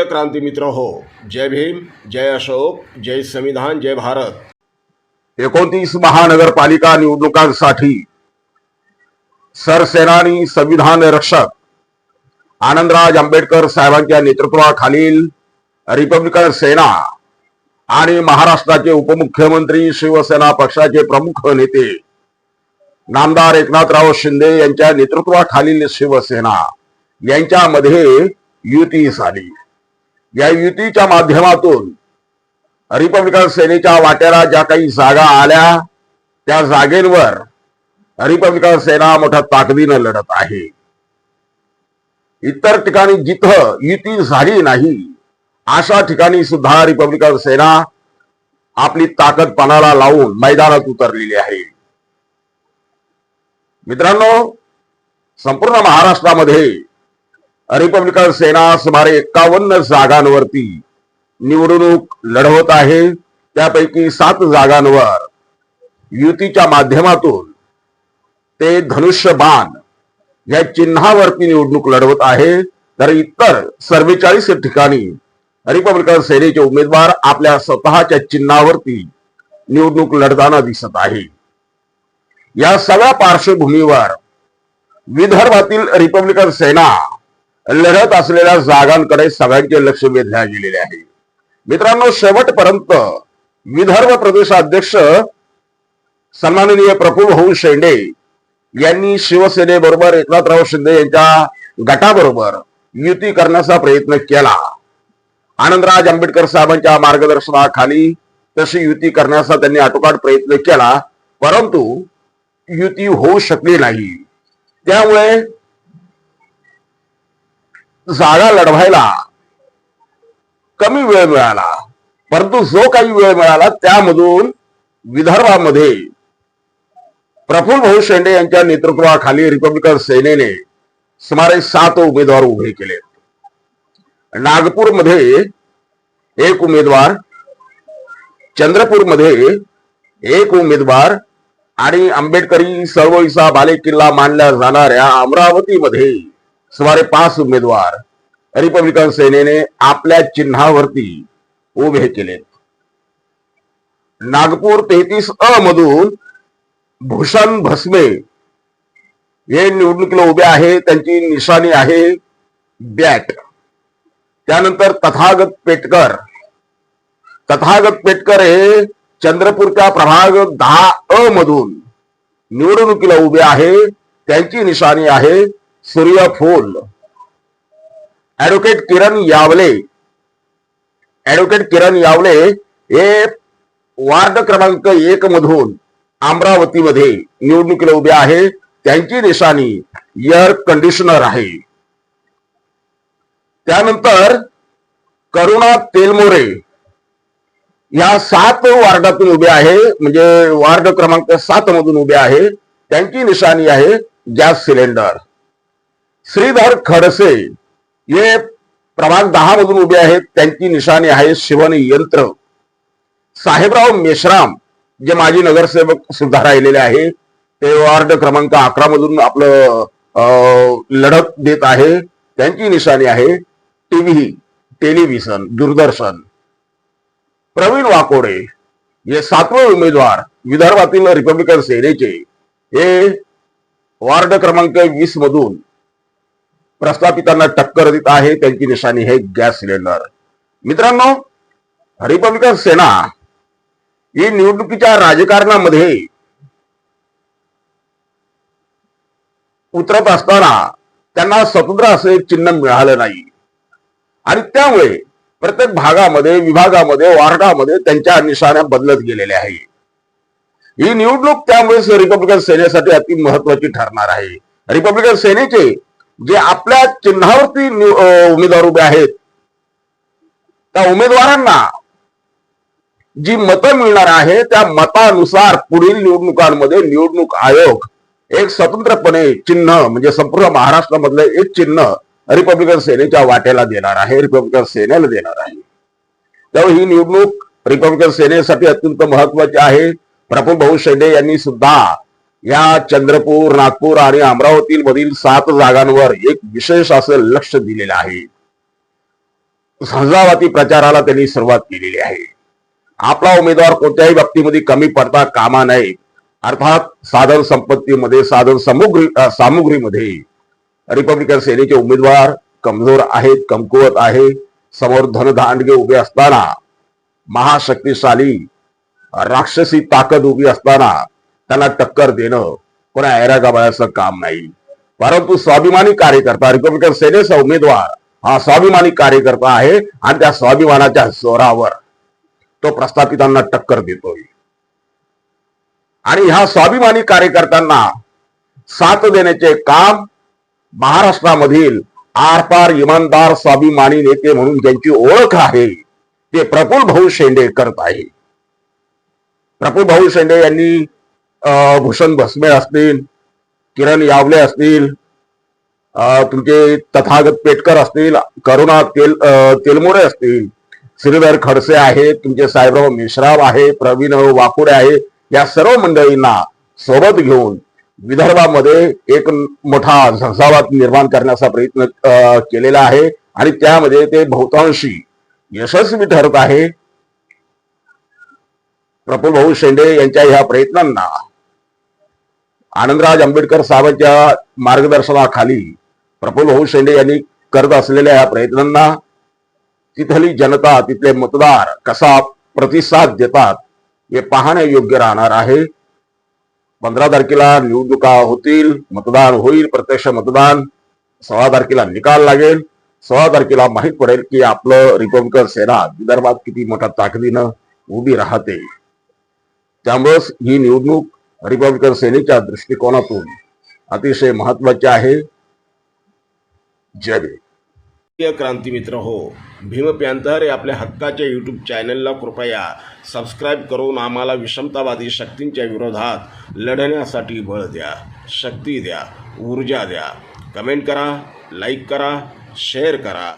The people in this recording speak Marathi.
प्रिय क्रांती मित्र हो, जय भीम, जय अशोक, जय संविधान, जय भारत। 29 महानगरपालिका निवडणुकांसाठी सरसेनानी संविधान रक्षक आनंदराज आंबेडकर साहेबांच्या नेतृत्वाखालील रिपब्लिकन सेना आणि महाराष्ट्राचे उपमुख्यमंत्री शिवसेना पक्षाचे प्रमुख नेते नामदार एकनाथराव शिंदे यांच्या नेतृत्वाखालील शिवसेना यांच्यामध्ये युती झाली। या युतीच्या माध्यमातून रिपब्लिकन सेनेच्या वाट्याला ज्या काही जागा आल्या त्या जागेंवर रिपब्लिकन सेना मोठ्या ताकदीनं लढत आहे। इतर ठिकाणी जिथं युती झाली नाही अशा ठिकाणी सुद्धा रिपब्लिकन सेना आपली ताकद पणाला लावून मैदानात उतरलेली आहे। मित्रांनो, संपूर्ण महाराष्ट्रामध्ये रिपब्लिकन सेना सुमारे 51 जागांवरती निवडणूक लढवत आहे। त्यापैकी 7 जागांवर युतीच्या माध्यमातून ते धनुष्यबाण या चिन्हावरती निवडणूक लढवत आहे, तर इतर 44 ठिकाणी रिपब्लिकन सेनेचे उमेदवार आपल्या स्वतःच्या चिन्हावरती निवडणूक लढताना दिसत आहे। या सगळ्या पार्श्वभूमीवर विदर्भातील रिपब्लिकन सेना लढत असलेल्या जागांकडे सगळ्यांचे लक्ष वेधले गेलेले आहे। मित्रांनो, शेवटपर्यंत विदर्भ प्रदेशाध्यक्ष सन्माननीय प्रफुल्ल शेंडे यांनी शिवसेनेबरोबर एकनाथराव शिंदे यांच्या गटाबरोबर युती करण्याचा प्रयत्न केला। आनंदराज आंबेडकर साहेबांच्या मार्गदर्शनाखाली तशी युती करण्याचा त्यांनी आटोकाट प्रयत्न केला, परंतु युती होऊ शकली नाही। त्यामुळे जागा लढवायला कमी वेळ मिळाला, परंतु जो काही वेळ मिळाला त्यामधून विदर्भामध्ये प्रफुल्ल शेंडे यांच्या नेतृत्वाखाली रिपब्लिकन सेनेने सुमारे 7 उमेदवार उभे केले। नागपूरमध्ये 1 उमेदवार, चंद्रपूरमध्ये 1 उमेदवार आणि आंबेडकरी चळवळीचा बालेकिल्ला मानल्या जाणाऱ्या अमरावतीमध्ये सुमारे 5 उमेदवार रिपब्लिकन सेनेने आपल्या चिन्हावरती उभे केले। नागपूर 33A मधून भूषण भस्मे हे निवडणुकीला उभे आहे, त्यांची निशाणी आहे बॅट। त्यानंतर तथागत पेटकर हे चंद्रपूरच्या प्रभाग 10A मधून निवडणुकीला उभे आहे, त्यांची निशाणी आहे सूर्यफूल। ऍडव्होकेट किरण यावले हे वार्ड क्रमांक 1 मधून अमरावतीमध्ये निवडणुकीला उभे आहे, त्यांची निशाणी एअर कंडिशनर आहे। त्यानंतर करुणा तेलमोरे या 7 वार्डातून उभे आहे, म्हणजे वार्ड क्रमांक 7 मधून उभे आहे, त्यांची निशाणी आहे गॅस सिलेंडर। श्रीधर खडसे हे प्रभाग 10 मधून उभे आहेत, त्यांची निशाणी आहे शिवण यंत्र। साहेबराव मेश्राम जे माजी नगरसेवक सुद्धा राहिलेले आहे, ते वार्ड क्रमांक 11 मधून आपलं लढत देत आहे, त्यांची निशाणी आहे टेलिव्हिजन, दूरदर्शन। प्रवीण वाकोडे हे 7वे उमेदवार विदर्भातील रिपब्लिकन सेनेचे, हे वार्ड क्रमांक 20 मधून प्रस्थापितांना टक्कर देत आहे, त्यांची निशाणी आहे गॅस सिलेंडर। मित्रांनो, रिपब्लिकन सेना ही निवडणुकीच्या राजकारणामध्ये उतरत असताना त्यांना स्वतंत्र असे चिन्ह मिळालं नाही आणि त्यामुळे प्रत्येक भागामध्ये, विभागामध्ये, वार्डामध्ये त्यांच्या निशाण्या बदलत गेलेल्या आहे। ही निवडणूक त्यामुळे रिपब्लिकन सेनेसाठी अति महत्वाची ठरणार आहे। रिपब्लिकन सेनेचे जे आपल्या चिन्हावरती उमेदवार उभे आहेत, त्या उमेदवारांना जी मतं मिळणार आहे त्या मतानुसार पुढील निवडणुकांमध्ये निवडणूक आयोग एक स्वतंत्रपणे चिन्ह, म्हणजे संपूर्ण महाराष्ट्रामधलं एक चिन्ह रिपब्लिकन सेनेच्या वाट्याला देणार आहे, रिपब्लिकन सेनेला देणार आहे। त्यामुळे ही निवडणूक रिपब्लिकन सेनेसाठी अत्यंत महत्वाची आहे। प्रफुल्ल शेंडे यांनी सुद्धा या चंद्रपूर, नागपूर आणि अमरावती मधील 7 जागांवर एक विशेष असं लक्ष दिलेलं आहे। झंझावाती प्रचाराला त्यांनी सुरुवात केलेली आहे. आपला उमेदवार कोणत्याही बाबतीमध्ये कमी पडता कामा नये. अर्थात साधन संपत्तीमध्ये, साधन सामुग्रीमध्ये रिपब्लिकन सेनेचे उमेदवार कमजोर आहेत, कमकुवत आहे. समोर धनधांडगे उभे असताना, महाशक्तिशाली राक्षसी ताकद उभी असताना त्यांना टक्कर देणं कोणा ऐरागाबाळाचं काम नाही. परंतु स्वाभिमानी कार्यकर्ता, रिपब्लिकन सेनेचा उमेदवार हा स्वाभिमानी कार्यकर्ता आहे आणि त्या स्वाभिमानाच्या जोरावर तो प्रस्थापितांना टक्कर देतोय. आणि ह्या स्वाभिमानी कार्यकर्त्यांना साथ देण्याचे काम महाराष्ट्रामधील आरपार इमानदार स्वाभिमानी नेते म्हणून ज्यांची ओळख आहे ते प्रफुल्ल भाऊ शेंडे करत आहे. प्रफुल्ल भाऊ शेंडे यांनी भूषण भस्मे असतील, किरण यावले असतील, तुमचे तथागत पेटकर असतील, करुणा तेलमोरे असतील, श्रीधर खडसे आहेत, तुमचे साहेबराव मेश्राम आहे, प्रवीण वाकुडे आहे, या सर्व मंडळींना सोबत घेऊन विदर्भामध्ये एक मोठा झंझावात निर्माण करण्याचा प्रयत्न केलेला आहे आणि त्यामध्ये ते बहुतांशी यशस्वी ठरत आहे. प्रफुल्ल भाऊ शेंडे यांच्या ह्या प्रयत्नांना आनंदराज आंबेडकर साहेबांच्या मार्गदर्शनाखाली प्रफुल्ल भाऊ शेंडे यांनी करत असलेल्या या प्रयत्नांना तिथली जनता, तिथले मतदार कसा प्रतिसाद देतात हे पाहणे योग्य राहणार आहे. 15 तारखेला निवडणुका होतील, मतदान होईल, प्रत्यक्ष मतदान. 16 तारखेला निकाल लागेल. 16 तारखेला माहीत पडेल की आपलं रिपब्लिकन सेना विदर्भात किती मोठ्या ताकदीनं उभी राहते. त्यामुळेच ही निवडणूक रिपब्लिकन सेनेच्या दृष्टिकोनातून अतिशय महत्वाची आहे. जय भीम. क्रांती मित्र हो, भीम पॅन्थर या आपल्या हक्काच्या यूट्यूब चॅनलला कृपया सबस्क्राईब करून आम्हाला विषमतावादी शक्तींच्या विरोधात लढण्यासाठी बळ द्या, शक्ती द्या, ऊर्जा द्या. कमेंट करा, लाईक करा, शेअर करा.